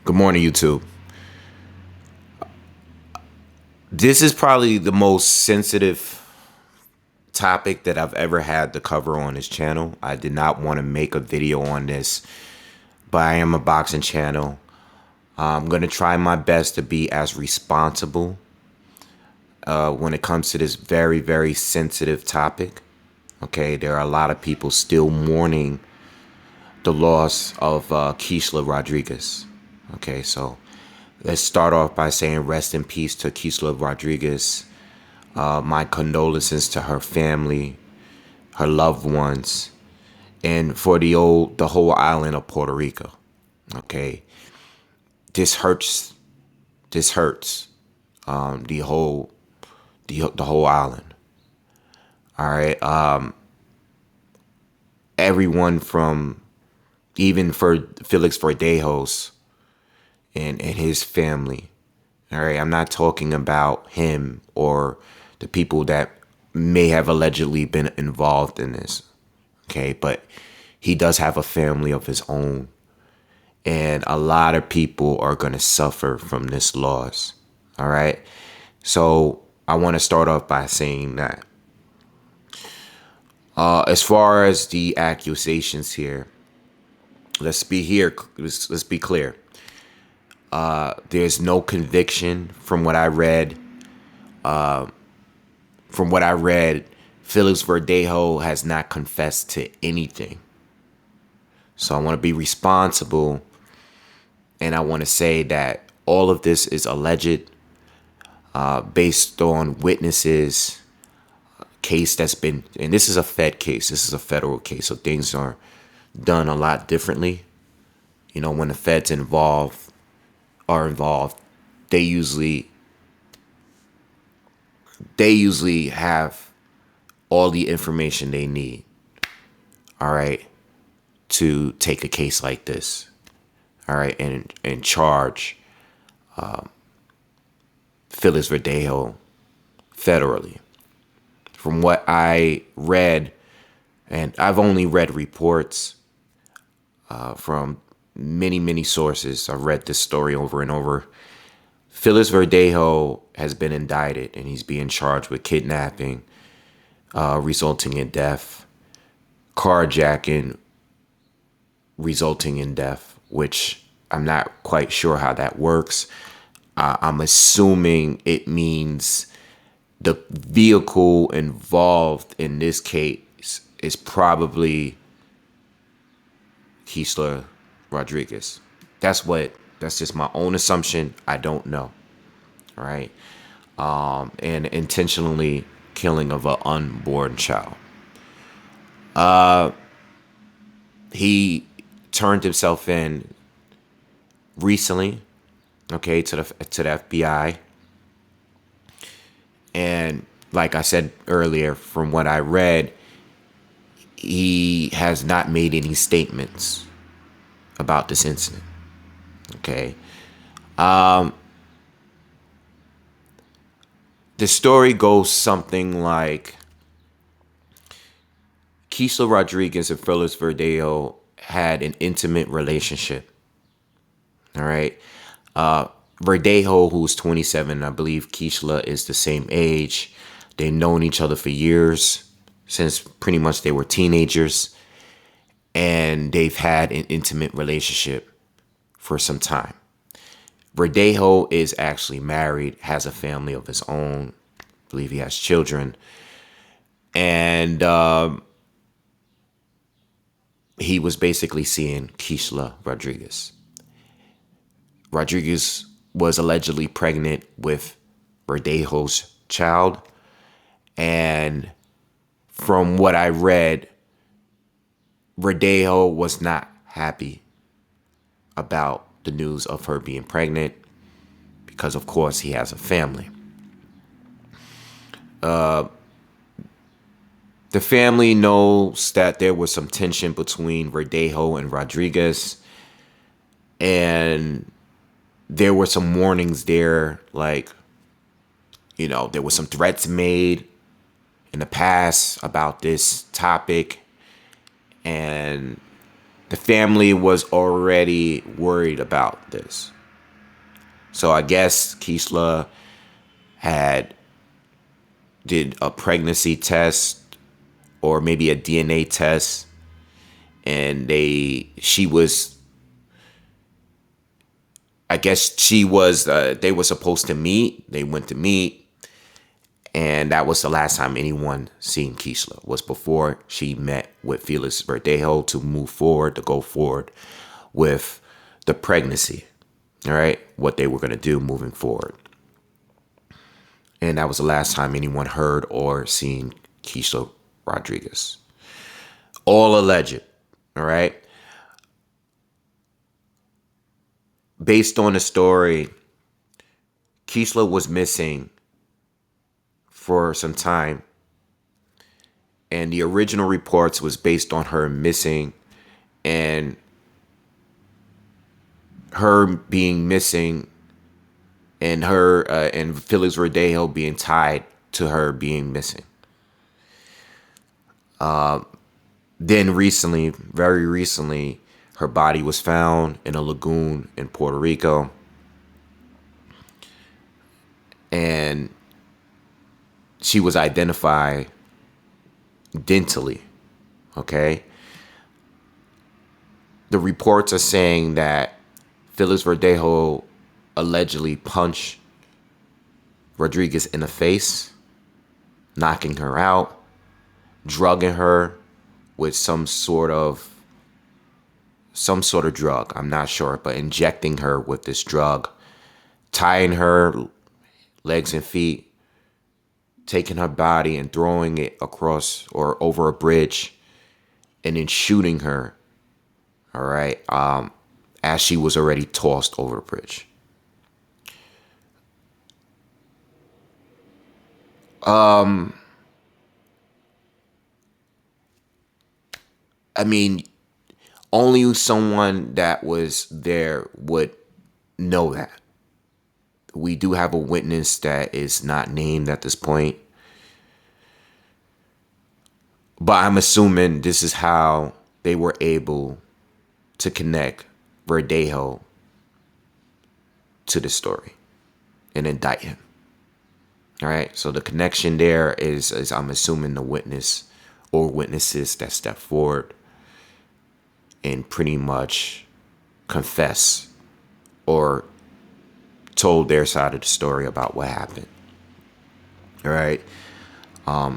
Good morning, YouTube. This is probably the most sensitive topic that I've ever had to cover on this channel. I did not want to make a video on this, but I am a boxing channel. I'm going to try my best to be as responsible when it comes to this very, very sensitive topic. Okay, there are a lot of people still mourning the loss of Keishla Rodriguez. Okay, so let's start off by saying rest in peace to Keishla Rodriguez. My condolences to her family, her loved ones, and for the whole island of Puerto Rico. Okay, this hurts. This hurts. The whole island. All right. Everyone from even for Felix Verdejo's and his family. All right, I'm not talking about him or the people that may have allegedly been involved in this. Okay, but he does have a family of his own. And a lot of people are going to suffer from this loss. All right. So I want to start off by saying that as far as the accusations here, let's be clear. There's no conviction from what I read. Felix Verdejo has not confessed to anything. So I want to be responsible, and I want to say that all of this is alleged, based on witnesses, case that's been, and this is a Fed case. This is a federal case, so things are done a lot differently. You know, when the feds are involved, they usually have all the information they need, all right, to take a case like this, all right, and charge Felix Verdejo federally. From what I read, and I've only read reports from many sources. I've read this story over and over. Felix Verdejo has been indicted, and he's being charged with kidnapping, resulting in death, carjacking, resulting in death, which I'm not quite sure how that works. I'm assuming it means the vehicle involved in this case is probably Keishla Rodriguez. That's just my own assumption. I don't know. All right. And intentionally killing of an unborn child. He turned himself in recently, okay, to the FBI. And like I said earlier, from what I read, he has not made any statements about this incident. Okay. The story goes something like Keishla Rodriguez and Felix Verdejo had an intimate relationship. All right. Verdejo, who's 27, I believe Keishla is the same age. They've known each other for years, since pretty much they were teenagers. And they've had an intimate relationship for some time. Verdejo is actually married, has a family of his own. I believe he has children. And he was basically seeing Keishla Rodriguez. Rodriguez was allegedly pregnant with Verdejo's child. And from what I read, Verdejo was not happy about the news of her being pregnant because, of course, he has a family. The family knows that there was some tension between Verdejo and Rodriguez, and there were some warnings there, like, you know, there were some threats made in the past about this topic, and the family was already worried about this. So I guess Keishla did a pregnancy test or maybe a DNA test, and they were supposed to meet. They went to meet, and that was the last time anyone seen Keishla, was before she met with Felix Verdejo to go forward with the pregnancy. All right, what they were going to do moving forward. And that was the last time anyone heard or seen Keishla Rodriguez. All alleged. All right. Based on the story, Keishla was missing for some time. And the original reports was based on her missing and her being missing and her and Felix Verdejo being tied to her being missing. Then recently, very recently, her body was found in a lagoon in Puerto Rico. And she was identified dentally, okay? The reports are saying that Felix Verdejo allegedly punched Rodriguez in the face, knocking her out, drugging her with some sort of drug. I'm not sure, but injecting her with this drug, tying her legs and feet, taking her body and throwing it across or over a bridge, and then shooting her. All right, as she was already tossed over the bridge. I mean, only someone that was there would know that. We do have a witness that is not named at this point. But I'm assuming this is how they were able to connect Verdejo to the story and indict him. All right. So the connection there is I'm assuming the witness or witnesses that step forward and pretty much confess or told their side of the story about what happened. All right. I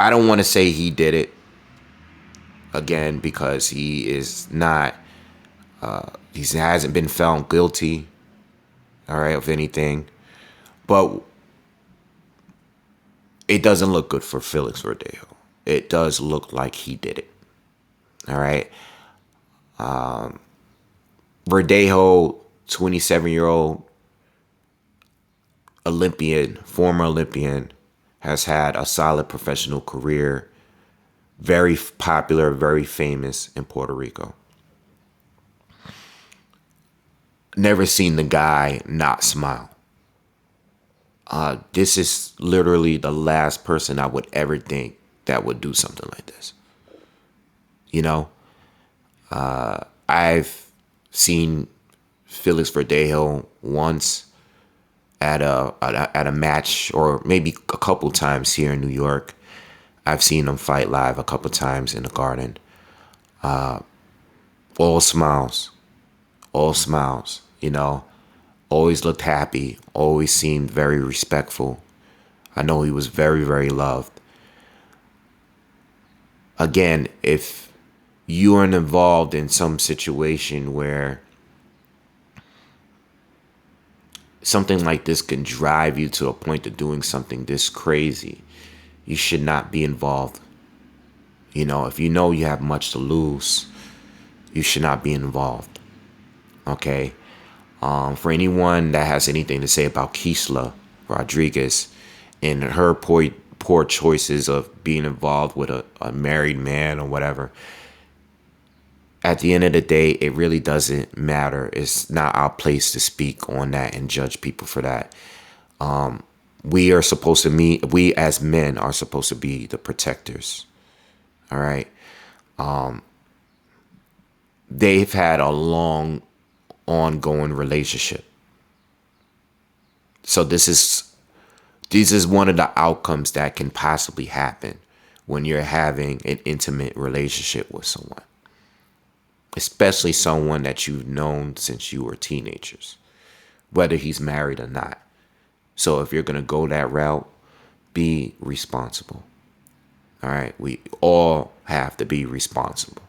don't want to say he did it, again, because he is not, he hasn't been found guilty, all right, of anything. But it doesn't look good for Felix Verdejo. It does look like he did it. All right. Verdejo, 27-year-old Olympian, former Olympian, has had a solid professional career. Very popular, very famous in Puerto Rico. Never seen the guy not smile. This is literally the last person I would ever think that would do something like this. You know, I've seen Felix Verdejo once at a match, or maybe a couple times here in New York. I've seen him fight live a couple times in the Garden. All smiles, you know. Always looked happy, always seemed very respectful. I know he was very, very loved. Again, if you are involved in some situation where something like this can drive you to a point of doing something this crazy, you should not be involved. You know, if you know you have much to lose, you should not be involved. Okay? For anyone that has anything to say about Keishla Rodriguez and her poor choices of being involved with a married man or whatever, at the end of the day, it really doesn't matter. It's not our place to speak on that and judge people for that. We as men are supposed to be the protectors. All right. they've had a long, ongoing relationship. So this is one of the outcomes that can possibly happen when you're having an intimate relationship with someone, especially someone that you've known since you were teenagers, whether he's married or not. So if you're going to go that route, be responsible. All right. We all have to be responsible.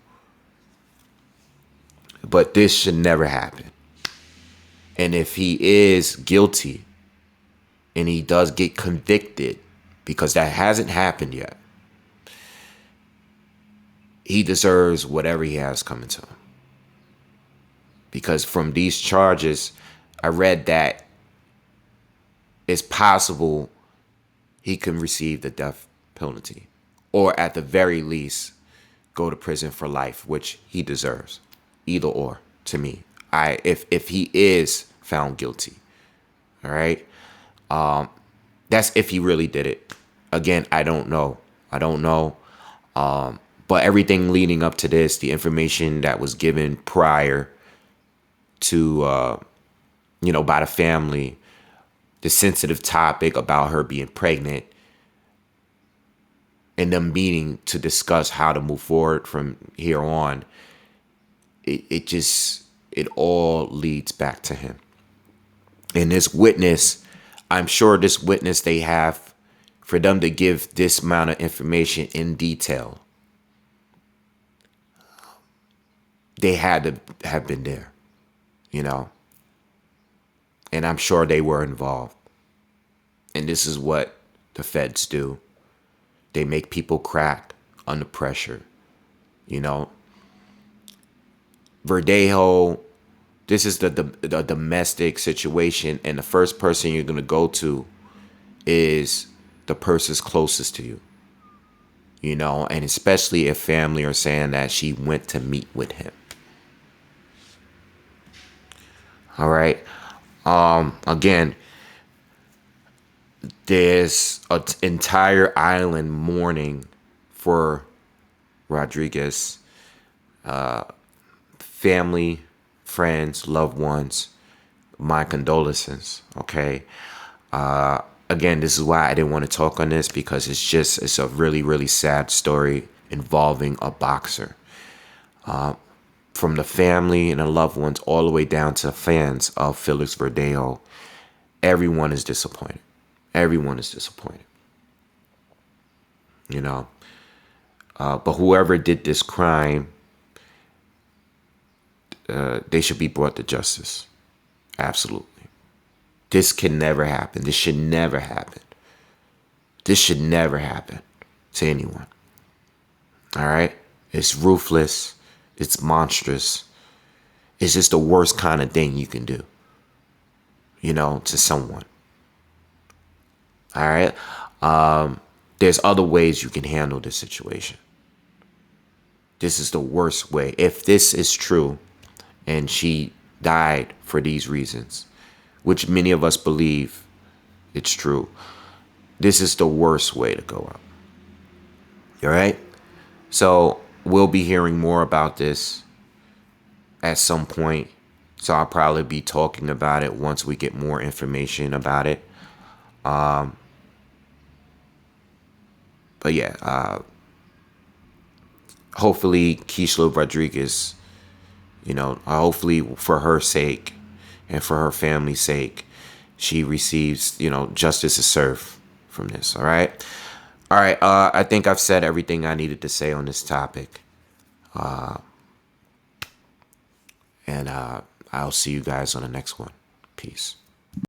But this should never happen. And if he is guilty and he does get convicted, because that hasn't happened yet, he deserves whatever he has coming to him. Because from these charges, I read that it's possible he can receive the death penalty, or at the very least go to prison for life, which he deserves. Either or, to me. If he is found guilty. All right. That's if he really did it. Again, I don't know. But everything leading up to this, the information that was given prior to, by the family, the sensitive topic about her being pregnant, and them meeting to discuss how to move forward from here on, it all leads back to him. And this witness, I'm sure this witness they have, for them to give this amount of information in detail, they had to have been there, and I'm sure they were involved. And this is what the feds do. They make people crack under pressure, Verdejo, this is the domestic situation, and the first person you're going to go to is the person's closest to you, and especially if family are saying that she went to meet with him. All right. Again, there's an entire island mourning for Rodriguez. Family, friends, loved ones, my condolences. Okay. Again, this is why I didn't want to talk on this, because it's a really, really sad story involving a boxer. From the family and the loved ones all the way down to fans of Felix Verdejo, everyone is disappointed. Everyone is disappointed. But whoever did this crime, they should be brought to justice. Absolutely. This can never happen. This should never happen. This should never happen to anyone. All right? It's ruthless. It's monstrous. It's just the worst kind of thing you can do, to someone. All right? There's other ways you can handle this situation. This is the worst way. If this is true and she died for these reasons, which many of us believe it's true, this is the worst way to go out. All right? So we'll be hearing more about this at some point. So I'll probably be talking about it once we get more information about it. But yeah, hopefully Keishla Rodriguez, hopefully for her sake and for her family's sake, she receives, justice is served from this. All right. I think I've said everything I needed to say on this topic. And I'll see you guys on the next one. Peace.